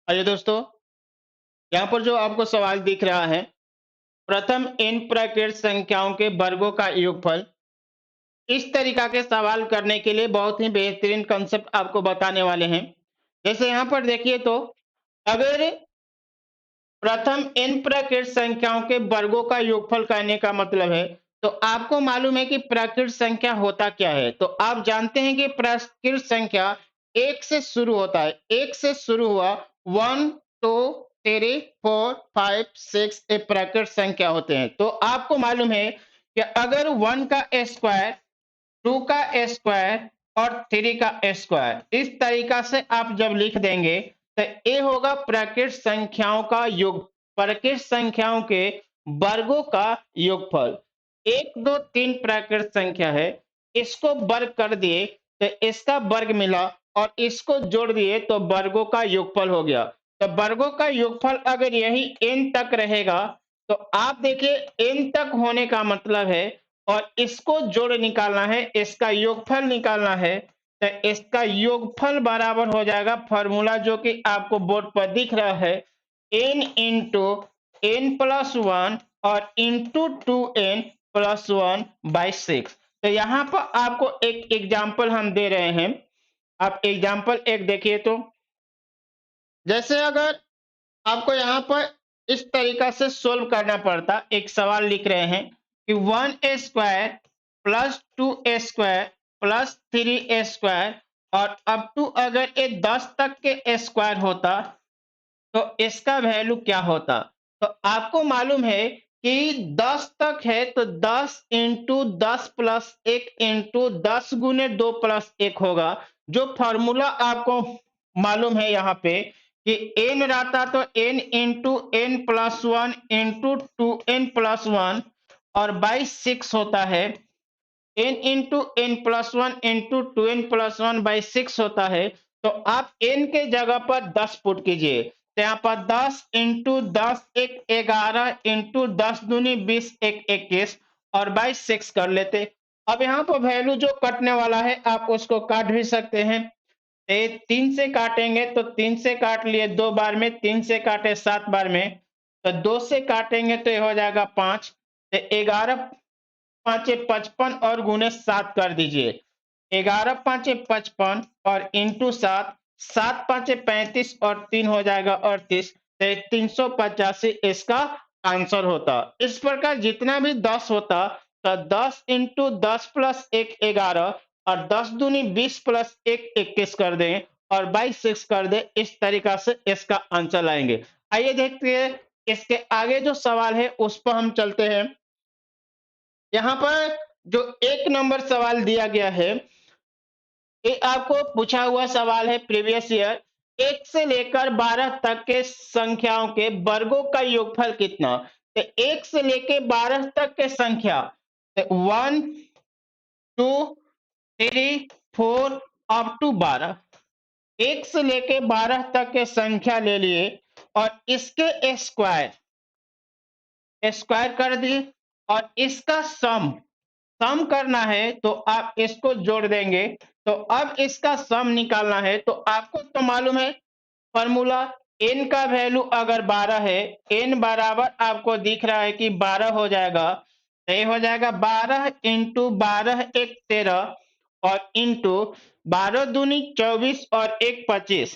आइए दोस्तों, यहाँ पर जो आपको सवाल दिख रहा है, प्रथम n प्राकृत संख्याओं के वर्गों का योगफल। इस तरीका के सवाल करने के लिए बहुत ही बेहतरीन कंसेप्ट आपको बताने वाले हैं। जैसे यहाँ पर देखिए तो अगर प्रथम n प्राकृत संख्याओं के वर्गों का योगफल कहने का मतलब है, तो आपको मालूम है कि प्राकृत संख्या होता क्या है। तो आप जानते हैं कि प्राकृत संख्या एक से शुरू होता है। एक से शुरू हुआ 1 2 3 4 5 6 ये प्राकृत संख्या होते हैं। तो आपको मालूम है कि अगर 1 का स्क्वायर, 2 का स्क्वायर और 3 का स्क्वायर इस तरीका से आप जब लिख देंगे तो ये होगा प्राकृत संख्याओं का योग, प्राकृत संख्याओं के वर्गों का योगफल। 1 2 3 प्राकृत संख्या है, इसको वर्ग कर दिए तो इसका वर्ग मिला और इसको जोड़ दिए तो वर्गों का योगफल हो गया। तो वर्गों का योगफल अगर यही n तक रहेगा तो आप देखिए n तक होने का मतलब है और इसको जोड़ निकालना है, इसका योगफल निकालना है। तो इसका योगफल बराबर हो जाएगा फॉर्मूला जो कि आपको बोर्ड पर दिख रहा है, n इंटू n प्लस 1 और इंटू 2n प्लस 1 बाई 6। तो यहाँ पर आपको एक एग्जाम्पल हम दे रहे हैं। आप एग्जाम्पल एक देखिए तो जैसे अगर आपको यहाँ पर इस तरीका से सोल्व करना पड़ता, एक सवाल लिख रहे हैं कि 1 square plus 2 square plus 3 square और अप टू अगर ये 10 तक के स्क्वायर होता तो इसका वैल्यू क्या होता। तो आपको मालूम है कि 10 तक है तो 10 इंटू 10 प्लस 1 इंटू 10 गुने 2 प्लस 1 होगा। जो फॉर्मूला आपको मालूम है यहाँ पे कि n रहता तो n into n plus 1 into 2n plus 1 और बाई 6 होता है n into n plus 1 into 2n plus 1 by 6 होता है। तो आप n के जगह पर 10 पुट कीजिए तो यहाँ पर 10 इंटू 10 एक 11 इंटू 10 दूनी 20 एक 21 और बाई 6 कर लेते। अब यहाँ पर वैल्यू जो कटने वाला है आप उसको काट भी सकते हैं। 3 से काटेंगे तो 3 से काट लिए 2 बार में, 3 से काटे 7 बार में, तो 2 से काटेंगे तो ये हो जाएगा 5। तो 11 5 55 और गुने 7 कर दीजिए। 11 5 55 और इंटू 7, 7 5 35 और 3 हो जाएगा 38। तो 385 इसका आंसर होता। इस प्रकार जितना भी 10 होता तो 10 इंटू 10 प्लस 1 11 और 10 दूनी 20 प्लस 1 21 कर दें और बाई 6 कर दे। इस तरीका से इसका आंसर लाएंगे। आइए देखते हैं इसके आगे जो सवाल है उस पर हम चलते हैं। यहाँ पर जो 1 नंबर सवाल दिया गया है, ये आपको पूछा हुआ सवाल है प्रीवियस ईयर। 1 से लेकर 12 तक के संख्याओं के वर्गों का योगफल कितना। तो 1 से लेकर 12 तक के संख्या 1 2 3 4 अप टू 12, 1 से लेके 12 तक के संख्या ले लिए और इसके स्क्वायर स्क्वायर कर दिए और इसका सम करना है तो आप इसको जोड़ देंगे। तो अब इसका सम निकालना है तो आपको तो मालूम है फॉर्मूला, n का वैल्यू अगर 12 है, n बराबर आपको दिख रहा है कि 12 हो जाएगा। तो ये हो जाएगा 12 इंटू 12 एक 13 और इंटू 12 दूनी 24 और 1 25,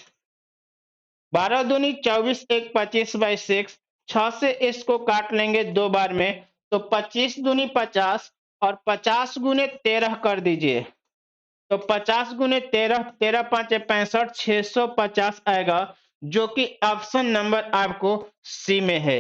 12 दूनी 24 1 25 बाई 6, 6 से इसको काट लेंगे 2 बार में तो 25 दूनी 50 और 50 गुने 13 कर दीजिए। तो 50 गुने 13, 13 5 65, 650 आएगा जो कि ऑप्शन नंबर आपको सी में है।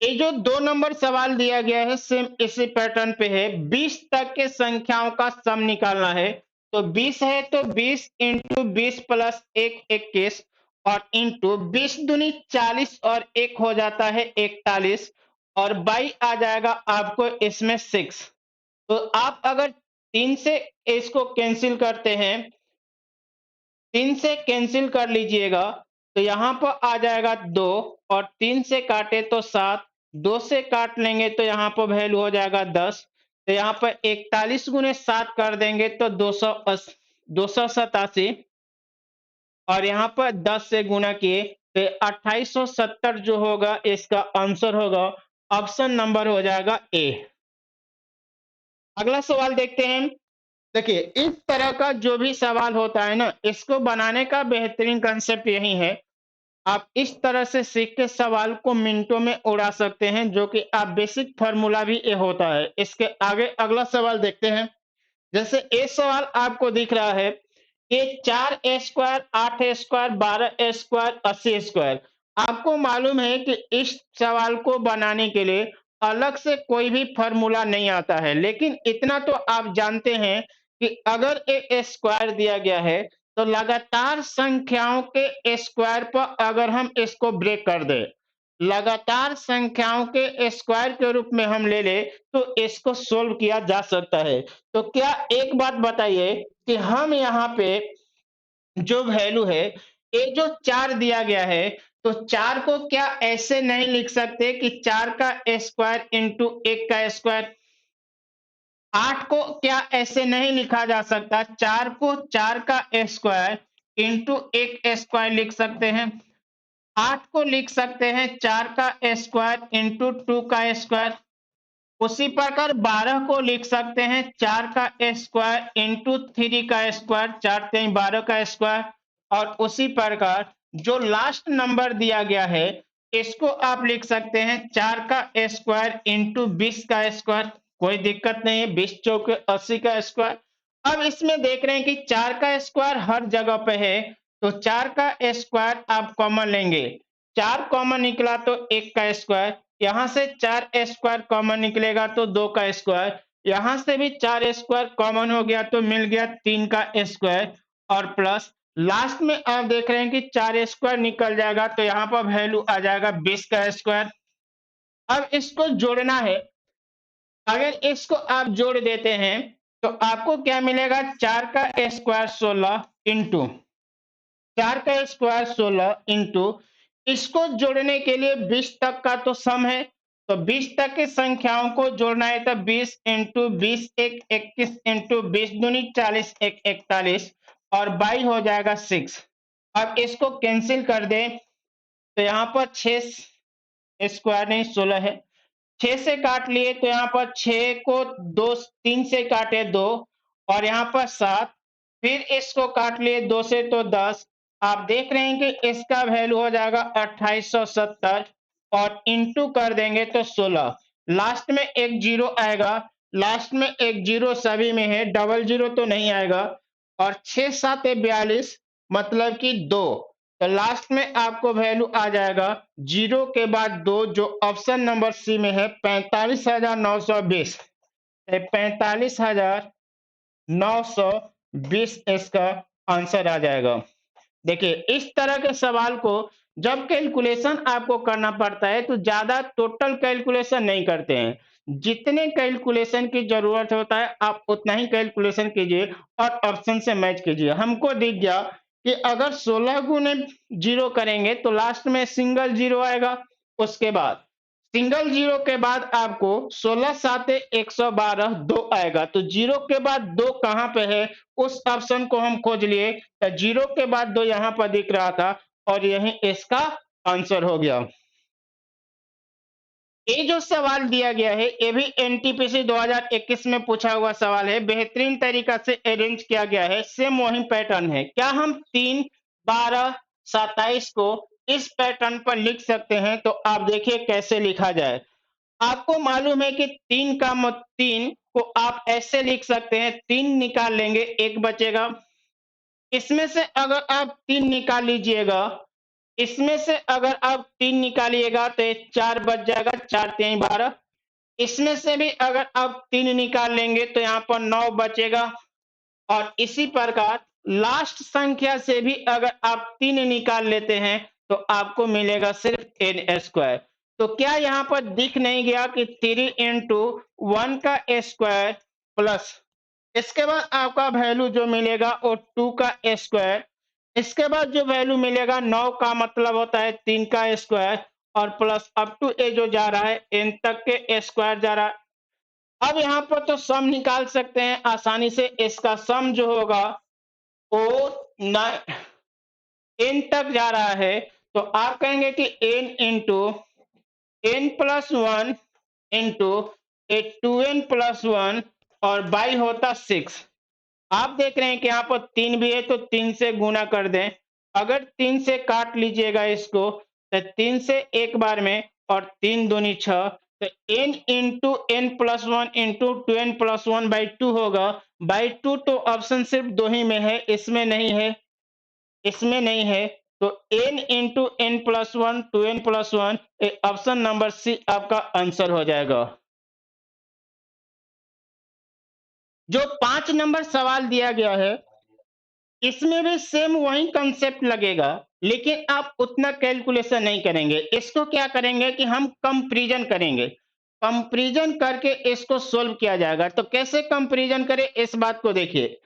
ये जो 2 नंबर सवाल दिया गया है सेम इसी पैटर्न पे है। 20 तक के संख्याओं का सम निकालना है। तो 20 है तो 20 इंटू 20 प्लस 1 21 और इंटू 20 दूनी 40 और 1 हो जाता है 41 और बाई आ जाएगा आपको इसमें 6। तो आप अगर 3 से इसको कैंसिल करते हैं, 3 से कैंसिल कर लीजिएगा तो यहाँ पर आ जाएगा 2 और 3 से काटे तो 7, 2 से काट लेंगे तो यहाँ पर वैल्यू हो जाएगा 10। तो यहाँ पर 41 गुने 7 कर देंगे तो 280, 287 और यहाँ पर 10 से गुना किए तो 2870 जो होगा इसका आंसर होगा। ऑप्शन नंबर हो जाएगा ए। अगला सवाल देखते हैं। देखिए, इस तरह का जो भी सवाल होता है ना, इसको बनाने का बेहतरीन कंसेप्ट यही है। आप इस तरह से सीख के सवाल को मिनटों में उड़ा सकते हैं, जो कि आप बेसिक फार्मूला भी ये होता है। इसके आगे अगला सवाल देखते हैं। जैसे ये सवाल आपको दिख रहा है कि 4 स्क्वायर 8 स्क्वायर 12 स्क्वायर 80 स्क्वायर। आपको मालूम है कि इस सवाल को बनाने के लिए अलग से कोई भी फॉर्मूला नहीं आता है, लेकिन इतना तो आप जानते हैं कि अगर एक स्क्वायर दिया गया है तो लगातार संख्याओं के स्क्वायर पर अगर हम इसको ब्रेक कर दें, लगातार संख्याओं के स्क्वायर के रूप में हम ले ले तो इसको सोल्व किया जा सकता है। तो क्या एक बात बताइए कि हम यहाँ पे जो वैल्यू है, ये जो 4 दिया गया है, तो 4 को क्या ऐसे नहीं लिख सकते कि 4 का स्क्वायर इंटू 1 का स्क्वायर? 8 को क्या ऐसे नहीं लिखा जा सकता? 4 को 4 का स्क्वायर इंटू 1 स्क्वायर लिख सकते हैं। 8 को लिख सकते हैं 4 का स्क्वायर इंटू 2 का स्क्वायर। उसी प्रकार 12 को लिख सकते हैं 4 का स्क्वायर इंटू 3 का स्क्वायर, 4 3 12 का स्क्वायर। और उसी प्रकार जो लास्ट नंबर दिया गया है, इसको आप लिख सकते हैं 4 का स्क्वायर इंटू 20 का स्क्वायर। कोई दिक्कत नहीं है, 20 चौके 80 का स्क्वायर। अब इसमें देख रहे हैं कि 4 का स्क्वायर हर जगह पे है, तो 4 का स्क्वायर आप कॉमन लेंगे। 4 कॉमन निकला तो 1 का स्क्वायर, यहाँ से 4 स्क्वायर कॉमन निकलेगा तो 2 का स्क्वायर, यहाँ से भी 4 स्क्वायर कॉमन हो गया तो मिल गया 3 का स्क्वायर। और प्लस लास्ट में आप देख रहे हैं कि 4 स्क्वायर निकल जाएगा तो यहाँ पर वैल्यू आ जाएगा 20 का स्क्वायर। अब इसको जोड़ना है। अगर इसको आप जोड़ देते हैं तो आपको क्या मिलेगा? 4 का स्क्वायर 16 इंटू 4 का स्क्वायर 16 इंटू, इसको जोड़ने के लिए 20 तक का तो सम है, तो 20 तक की संख्याओं को जोड़ना है तो 20 इंटू 20 एक 21 इंटू 20 दूनी 40 एक 41 और 22 हो जाएगा 6। अब इसको कैंसिल कर दें तो यहाँ पर 6 स्क्वायर नहीं 16 है, 6 से काट लिए तो यहाँ पर 6 को 2 3 से काटे 2 और यहाँ पर 7, फिर इसको काट लिए 2 से तो 10। आप देख रहे हैं कि इसका वैल्यू हो जाएगा 2870 और इंटू कर देंगे तो 16। लास्ट में एक जीरो आएगा, लास्ट में एक जीरो सभी में है, डबल जीरो तो नहीं आएगा। और 6 7 42 मतलब कि 2, तो लास्ट में आपको वैल्यू आ जाएगा जीरो के बाद 2 जो ऑप्शन नंबर सी में है 45,920। 45,920 इसका आंसर आ जाएगा। देखिए, इस तरह के सवाल को जब कैलकुलेशन आपको करना पड़ता है तो ज्यादा टोटल कैलकुलेशन नहीं करते हैं। जितने कैलकुलेशन की जरूरत होता है आप उतना ही कैलकुलेशन कीजिए और ऑप्शन से मैच कीजिए। हमको दिख गया कि अगर 16 गुने जीरो करेंगे तो लास्ट में सिंगल जीरो आएगा। उसके बाद सिंगल जीरो के बाद आपको 16 साते 112 2 आएगा, तो जीरो के बाद 2 कहां पे है उस ऑप्शन को हम खोज लिए, तो जीरो के बाद 2 यहां पर दिख रहा था और यही इसका आंसर हो गया। ये जो सवाल दिया गया है ये भी एनटीपीसी 2021 में पूछा हुआ सवाल है, बेहतरीन तरीका से अरेंज किया गया है, सेम वही पैटर्न है। क्या हम 3 12 27 को इस पैटर्न पर लिख सकते हैं? तो आप देखिए कैसे लिखा जाए। आपको मालूम है कि 3 का 3 को आप ऐसे लिख सकते हैं, 3 निकाल लेंगे 1 बचेगा। इसमें से अगर आप 3 निकाल लीजिएगा, इसमें से अगर आप 3 निकालिएगा तो 4 बच जाएगा, 4 3 12। इसमें से भी अगर आप 3 निकाल लेंगे तो यहाँ पर 9 बचेगा। और इसी प्रकार लास्ट संख्या से भी अगर आप 3 निकाल लेते हैं तो आपको मिलेगा सिर्फ n स्क्वायर। तो क्या यहाँ पर दिख नहीं गया कि 3 इंटू 1 का स्क्वायर प्लस इसके बाद आपका वैल्यू जो मिलेगा वो 2 का स्क्वायर, इसके बाद जो वैल्यू मिलेगा 9 का मतलब होता है 3 का स्क्वायर और प्लस अप टू ए जो जा रहा है n तक के स्क्वायर जा रहा है। अब यहाँ पर तो सम निकाल सकते हैं आसानी से। इसका सम जो होगा ओ ना एन तक जा रहा है, तो आप कहेंगे कि n into n plus one into a two n plus one और बाई होता 6। आप देख रहे हैं कि यहाँ पर 3 भी है तो 3 से गुना कर दें। अगर 3 से काट लीजिएगा इसको तो 3 से एक बार में और 3 दूनी 6, तो n into n plus one into two n plus one by two होगा। बाई टू तो ऑप्शन सिर्फ दो ही में है, इसमें नहीं है, इसमें नहीं है। तो n into n plus one two n plus one, option number C आपका आंसर हो जाएगा। जो 5 नंबर सवाल दिया गया है इसमें भी सेम वही कंसेप्ट लगेगा, लेकिन आप उतना कैलकुलेशन नहीं करेंगे। इसको क्या करेंगे कि हम कंपैरिजन करेंगे। कंपैरिजन करके इसको सोल्व किया जाएगा। तो कैसे कंपैरिजन करें इस बात को देखिए।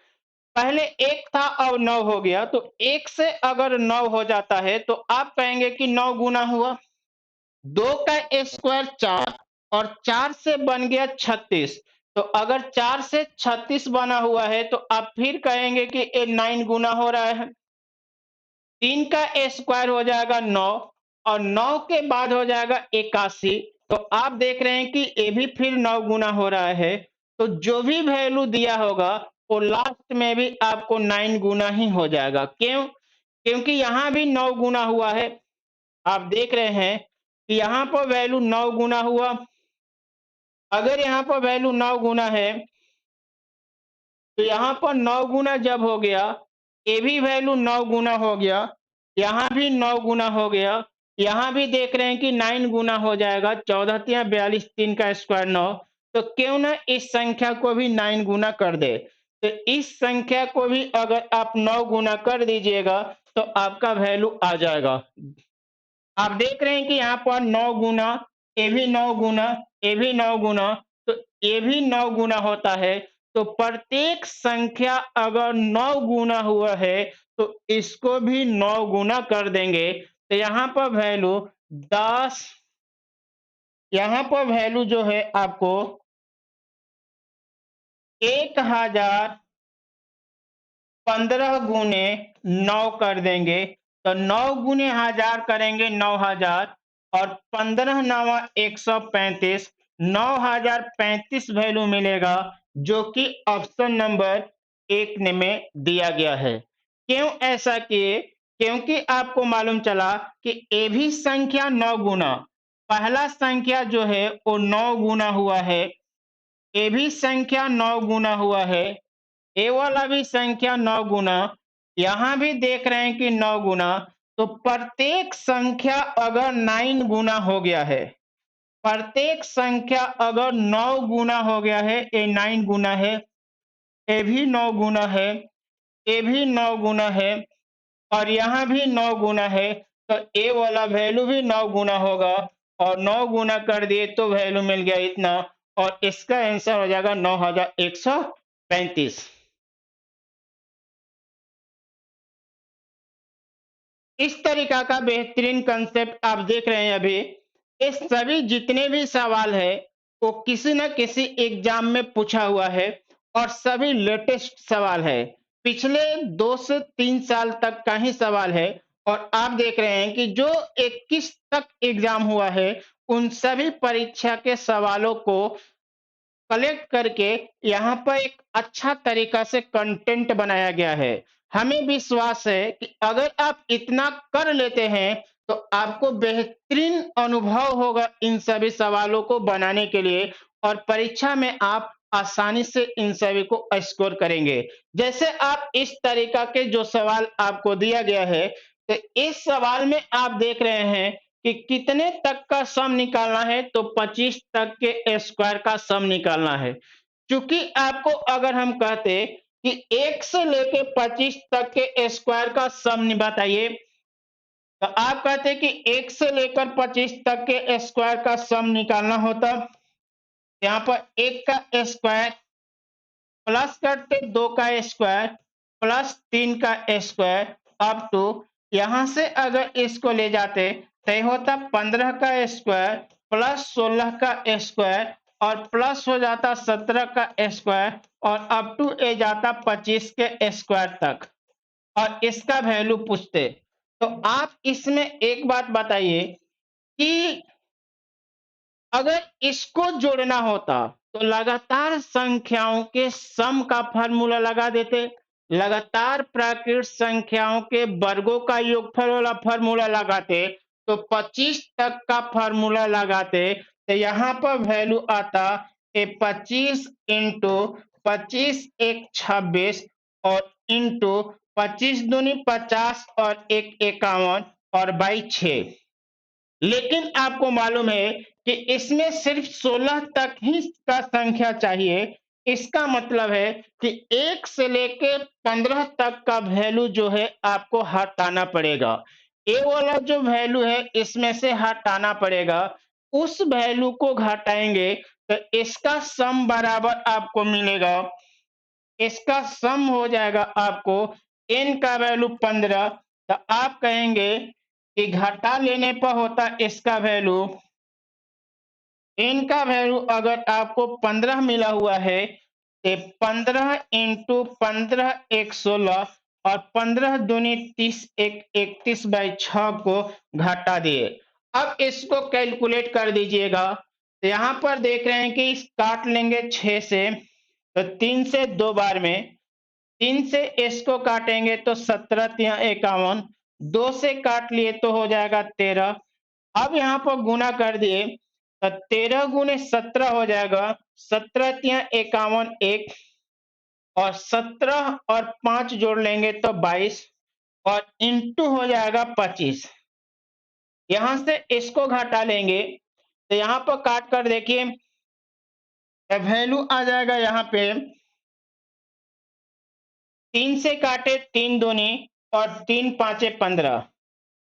पहले 1 था और 9 हो गया, तो 1 से अगर 9 हो जाता है तो आप कहेंगे कि 9 गुना हुआ। 2 का स्क्वायर 4 और 4 से बन गया 36। तो अगर 4 से 36 बना हुआ है तो आप फिर कहेंगे कि ये 9 गुना हो रहा है। 3 का स्क्वायर हो जाएगा 9 और 9 के बाद हो जाएगा 81। तो आप देख रहे हैं कि ये भी फिर 9 गुना हो रहा है। तो जो भी वैल्यू दिया होगा वो लास्ट में भी आपको 9 गुना ही हो जाएगा। क्यों? क्योंकि यहाँ भी 9 गुना हुआ है। आप देख रहे हैं कि यहाँ पर वैल्यू 9 गुना हुआ। अगर यहाँ पर वैल्यू 9 गुना है तो यहाँ पर 9 गुना जब हो गया, ये भी वैल्यू 9 गुना हो गया, यहाँ भी 9 गुना हो गया, यहाँ भी देख रहे हैं कि 9 गुना हो जाएगा। 14 तिया 42, 3 का स्क्वायर 9। तो क्यों ना इस संख्या को भी 9 गुना कर दे। तो इस संख्या को भी अगर आप 9 गुना कर दीजिएगा तो आपका वैल्यू आ जाएगा। आप देख रहे हैं कि यहाँ पर 9 गुना, ये भी 9 गुना, ये भी 9 गुना, तो ये भी 9 गुना होता है। तो प्रत्येक संख्या अगर 9 गुना हुआ है तो इसको भी 9 गुना कर देंगे। तो यहाँ पर वैल्यू 10, यहाँ पर वैल्यू जो है आपको 1015 गुने 9 कर देंगे। तो 9 गुने 1000 करेंगे 9000 और 15 नवा 135, 9035 वैल्यू मिलेगा, जो कि ऑप्शन नंबर 1 में दिया गया है। क्यों ऐसा किए? क्योंकि आपको मालूम चला कि ये भी संख्या 9 गुना, पहला संख्या जो है वो 9 गुना हुआ है, ये भी संख्या 9 गुना हुआ है, ये वाला भी संख्या 9 गुना, यहाँ भी देख रहे हैं कि 9 गुना। तो प्रत्येक संख्या अगर 9 गुना हो गया है, प्रत्येक संख्या अगर 9 गुना हो गया है, ये 9 गुना है, ये भी 9 गुना है, ये भी 9 गुना है और यहाँ भी 9 गुना है। तो ये वाला वैल्यू भी 9 गुना होगा और 9 गुना कर दिए तो वैल्यू मिल गया इतना, और इसका आंसर हो जाएगा 9135। इस तरीका का बेहतरीन कंसेप्ट आप देख रहे हैं अभी। ये सभी जितने भी सवाल है वो किसी न किसी एग्जाम में पूछा हुआ है और सभी लेटेस्ट सवाल है। पिछले 2 से 3 साल तक का ही सवाल है और आप देख रहे हैं कि जो 21 तक एग्जाम हुआ है उन सभी परीक्षा के सवालों को कलेक्ट करके यहाँ पर एक अच्छा तरीका से कंटेंट बनाया गया है। हमें विश्वास है कि अगर आप इतना कर लेते हैं तो आपको बेहतरीन अनुभव होगा इन सभी सवालों को बनाने के लिए और परीक्षा में आप आसानी से इन सभी को स्कोर करेंगे। जैसे आप इस तरीका के जो सवाल आपको दिया गया है, तो इस सवाल में आप देख रहे हैं कि कितने तक का सम निकालना है, तो 25 तक के स्क्वायर का सम निकालना है। क्योंकि आपको अगर हम कहते कि 1 से लेके 25 तक के स्क्वायर का सम बताइए, तो आप कहते कि 1 से लेकर 25 तक के स्क्वायर का सम निकालना होता। यहाँ पर 1 का स्क्वायर प्लस करते 2 का स्क्वायर प्लस 3 का स्क्वायर अप टू, यहां से अगर इसको ले जाते तो ये होता 15 का स्क्वायर प्लस 16 का स्क्वायर और प्लस हो जाता 17 का स्क्वायर और अप टू ए जाता 25 के स्क्वायर तक। और इसका वैल्यू पूछते, तो आप इसमें एक बात बताइए कि अगर इसको जोड़ना होता तो लगातार संख्याओं के सम का फार्मूला लगा देते, लगातार प्राकृत संख्याओं के वर्गों का योगफल वाला फार्मूला लगाते, तो 25 तक का फार्मूला लगाते, तो यहाँ पर वैल्यू आता 25 इंटू 25 एक 26 और इंटू 25 दूनी 50 और एक 51 और बाई 6। लेकिन आपको मालूम है कि इसमें सिर्फ 16 तक ही का संख्या चाहिए। इसका मतलब है कि 1 से लेके 15 तक का वैल्यू जो है आपको हटाना पड़ेगा। ये वाला जो वैल्यू है इसमें से हटाना पड़ेगा। उस वैल्यू को घटाएंगे तो इसका सम बराबर आपको मिलेगा। इसका सम हो जाएगा आपको n का वैल्यू 15। तो आप कहेंगे कि घटा लेने पर होता इसका वैल्यू, n का वैल्यू अगर आपको 15 मिला हुआ है तो 15 इंटू 15 एक 16 और 15 दूनी 30 एक 31 बाई 6 को घटा दिए। अब इसको कैलकुलेट कर दीजिएगा। तो यहाँ पर देख रहे हैं कि काट लेंगे 6 से, तो 3 से 2 बार में, 3 से इसको काटेंगे तो 17 तिया 51, 2 से काट लिए तो हो जाएगा 13। अब यहाँ पर गुना कर दिए तो 13 गुने 17 हो जाएगा, 17 तिया 51 एक और 17 और 5 जोड़ लेंगे तो 22 और इंटू हो जाएगा 25। यहां से इसको घटा लेंगे तो यहाँ पर काट कर देखिए वैल्यू आ जाएगा यहाँ पे 3 से काटे 3 दूनी और 3 पांचे 15,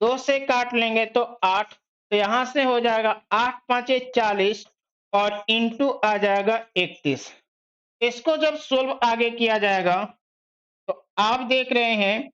2 से काट लेंगे तो 8, तो यहां से हो जाएगा 8 पांचे 40 और इंटू आ जाएगा 31। इसको जब सोल्व आगे किया जाएगा तो आप देख रहे हैं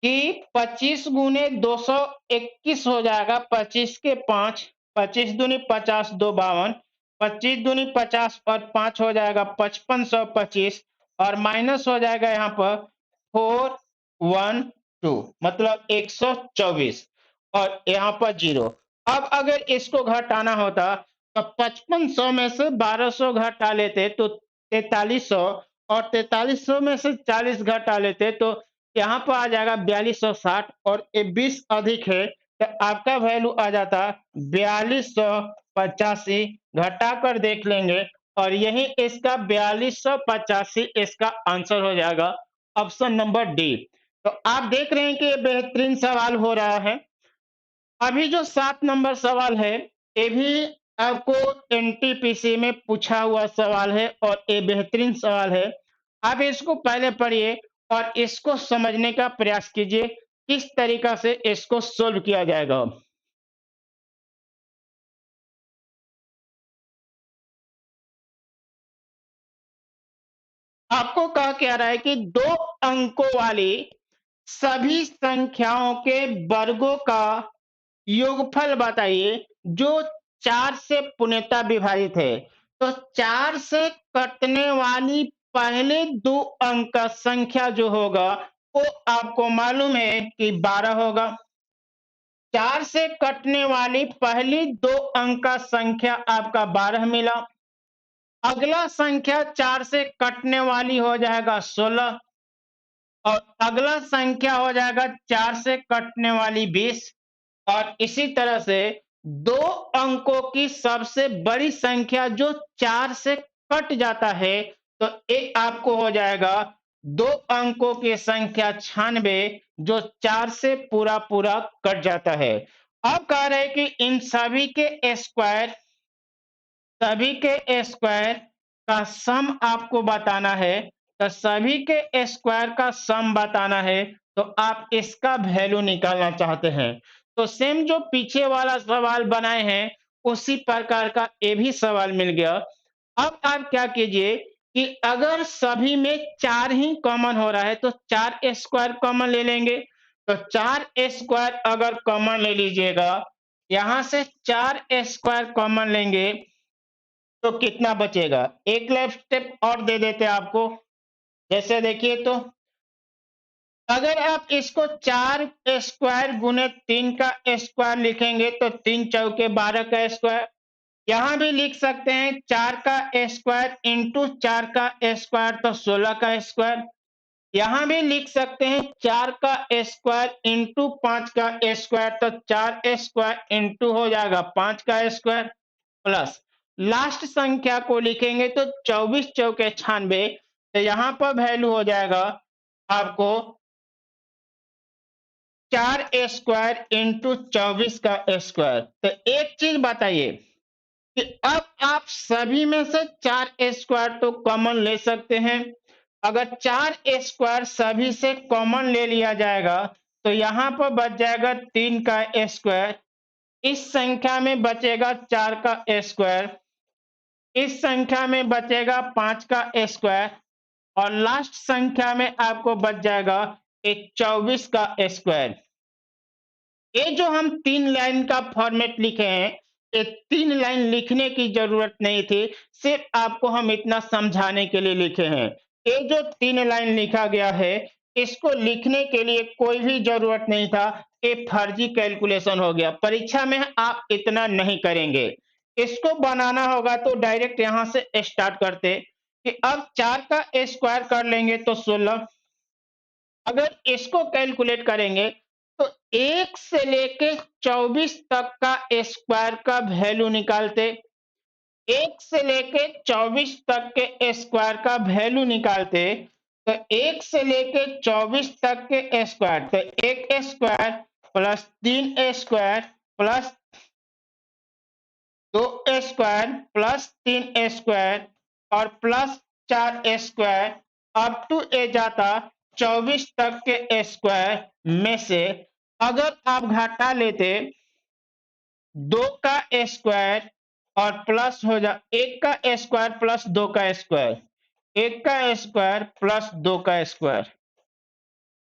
कि 25 गुने 221 हो जाएगा, 25 के 5, 25 दूनी 50 दो 52, 25 दूनी 50 और 5 हो जाएगा 5525 और माइनस हो जाएगा यहाँ पर 412 मतलब 124 और यहाँ पर 0। अब अगर इसको घटाना होता तो 5500 में से 1200 घटा लेते तो 4300 और 4300 में से 40 घटा लेते तो यहाँ पर आ जाएगा 4260 और ये 20 अधिक है तो आपका वैल्यू आ जाता 4285। घटा कर देख लेंगे और यही इसका 4285 इसका आंसर हो जाएगा, ऑप्शन नंबर डी। तो आप देख रहे हैं कि ये बेहतरीन सवाल हो रहा है। अभी जो 7 नंबर सवाल है ये भी आपको एनटीपीसी में पूछा हुआ सवाल है और ये बेहतरीन सवाल है। आप इसको पहले पढ़िए और इसको समझने का प्रयास कीजिए किस तरीका से इसको सोल्व किया जाएगा। आपको कहा क्या रहा है कि 2 अंकों वाली सभी संख्याओं के वर्गों का योगफल बताइए जो 4 से पूर्णतः विभाजित है। तो 4 से कटने वाली पहले 2 अंक का संख्या जो होगा वो आपको मालूम है कि 12 होगा। 4 से कटने वाली पहली 2 अंक का संख्या आपका 12 मिला। अगला संख्या 4 से कटने वाली हो जाएगा 16 और अगला संख्या हो जाएगा 4 से कटने वाली 20 और इसी तरह से 2 अंकों की सबसे बड़ी संख्या जो 4 से कट जाता है तो एक आपको हो जाएगा 2 अंकों की संख्या 96 जो 4 से पूरा पूरा कट जाता है। अब कह रहे हैं कि इन सभी के स्क्वायर का सम आपको बताना है। तो सभी के स्क्वायर का सम बताना है तो आप इसका वैल्यू निकालना चाहते हैं। तो सेम जो पीछे वाला सवाल बनाए हैं उसी प्रकार का ये भी सवाल मिल गया। अब आप क्या कीजिए कि अगर सभी में 4 ही कॉमन हो रहा है तो 4 स्क्वायर कॉमन ले लेंगे। तो 4 स्क्वायर अगर कॉमन ले लीजिएगा, यहां से 4 स्क्वायर कॉमन लेंगे तो कितना बचेगा। एक लेफ्ट स्टेप और दे देते आपको, जैसे देखिए तो अगर आप इसको 4 स्क्वायर गुने 3 का स्क्वायर लिखेंगे तो 3 चौके 12 का स्क्वायर। यहाँ भी लिख सकते हैं 4 का स्क्वायर इंटू 4 का स्क्वायर तो 16 का स्क्वायर। यहाँ भी लिख सकते हैं 4 का स्क्वायर इंटू 5 का स्क्वायर तो 4 स्क्वायर इंटू हो जाएगा 5 का स्क्वायर प्लस लास्ट संख्या को लिखेंगे तो 24 चौके 96। तो यहाँ पर वैल्यू हो जाएगा आपको 4 स्क्वायर इंटू 24 का स्क्वायर। तो एक चीज बताइए कि अब आप सभी में से 4 स्क्वायर तो कॉमन ले सकते हैं। अगर 4 स्क्वायर सभी से कॉमन ले लिया जाएगा तो यहाँ पर बच जाएगा 3 का स्क्वायर। इस संख्या में बचेगा 4 का स्क्वायर, इस संख्या में बचेगा 5 का स्क्वायर और लास्ट संख्या में आपको बच जाएगा 24 का स्क्वायर। ये जो हम 3 लाइन का फॉर्मेट लिखे हैं, ये 3 लाइन लिखने की जरूरत नहीं थी, सिर्फ आपको हम इतना समझाने के लिए लिखे हैं। ये जो 3 लाइन लिखा गया है, इसको लिखने के लिए कोई भी जरूरत नहीं था, ये फर्जी कैलकुलेशन हो गया। परीक्षा में आप इतना नहीं करेंगे। इसको बनाना होगा तो डायरेक्ट यहाँ से स्टार्ट करते कि अब 4 का स्क्वायर कर लेंगे तो 16। अगर इसको कैलकुलेट करेंगे तो 1 से लेके 24 तक का स्क्वायर का वैल्यू निकालते। 1 से लेके 24 तक के स्क्वायर का वैल्यू निकालते तो 1 से लेके 24 तक के स्क्वायर तो 1 square plus 3 square plus 2 square plus 3 square और प्लस 4 स्क्वायर अप टू ए जाता 24 तक के स्क्वायर में से अगर आप घटा लेते 2 का स्क्वायर और प्लस हो जा 1 का स्क्वायर प्लस 2 का स्क्वायर, 1 का स्क्वायर प्लस 2 का स्क्वायर।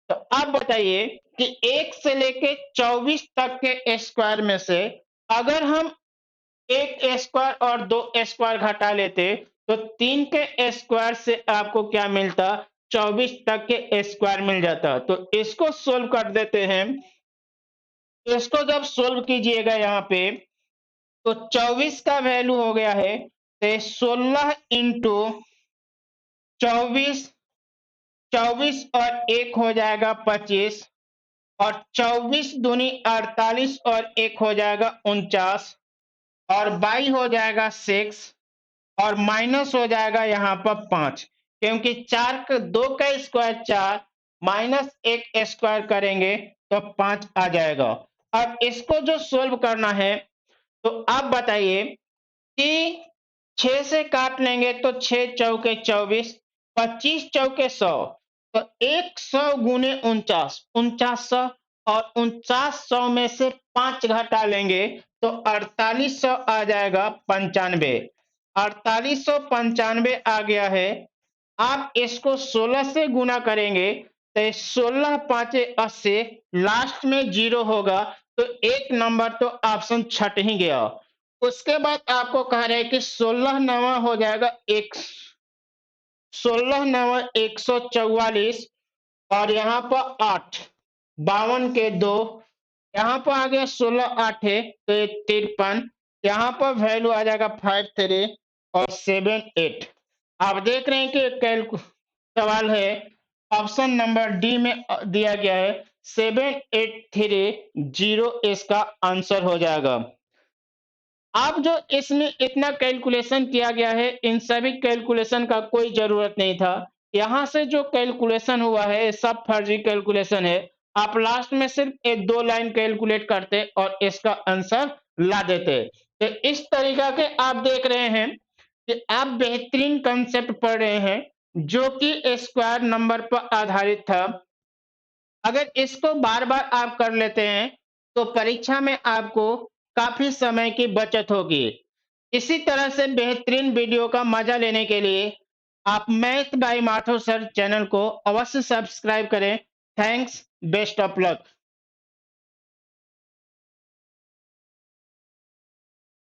तो आप बताइए कि 1 से लेके 24 तक के स्क्वायर में से अगर हम 1 स्क्वायर और 2 स्क्वायर घटा लेते तो 3 के स्क्वायर से आपको क्या मिलता, 24 तक के स्क्वायर मिल जाता। तो इसको सोल्व कर देते हैं। इसको जब सोल्व कीजिएगा यहाँ पे तो 24 का वैल्यू हो गया है 16 इंटू 24, 24 और 1 हो जाएगा 25 और 24 दूनी 48 और 1 हो जाएगा 49 और 22 हो जाएगा 6 और माइनस हो जाएगा यहाँ पर 5 क्योंकि 2 का स्क्वायर 4 माइनस 1 स्क्वायर करेंगे तो 5 आ जाएगा। अब इसको जो सोल्व करना है तो आप बताइए कि 6 से काट लेंगे तो 6 चौके 24, 25 चौके 100 तो 100 गुने 49, 4900 और 4900 में से 5 घटा लेंगे तो 4800 आ जाएगा 95। 4895 आ गया है। आप इसको 16 से गुना करेंगे तो 16 पांचे 80, लास्ट में 0 होगा तो एक नंबर तो ऑप्शन छट ही गया। उसके बाद आपको कह रहे हैं कि 16 नवा हो जाएगा 16 नवा 144 और यहाँ पर 8, 52 के 2, यहाँ पर आ गया 16 8 है तो 53, यहाँ पर वैल्यू आ जाएगा 53 और 78। आप देख रहे हैं कि सवाल है ऑप्शन नंबर डी में दिया गया है 7830 इसका आंसर हो जाएगा। अब जो इसमें इतना कैलकुलेशन किया गया है इन सभी कैलकुलेशन का कोई जरूरत नहीं था। यहाँ से जो कैलकुलेशन हुआ है सब फर्जी कैलकुलेशन है। आप लास्ट में सिर्फ एक 2 लाइन कैलकुलेट करते और इसका आंसर ला देते। तो इस तरीका के आप देख रहे हैं कि आप बेहतरीन कंसेप्ट पढ़ रहे हैं जो कि स्क्वायर नंबर पर आधारित था। अगर इसको बार बार आप कर लेते हैं तो परीक्षा में आपको काफी समय की बचत होगी। इसी तरह से बेहतरीन वीडियो का मजा लेने के लिए आप math bye Mathur sir channel को अवश्य सब्सक्राइब करें। Thanks, best of luck.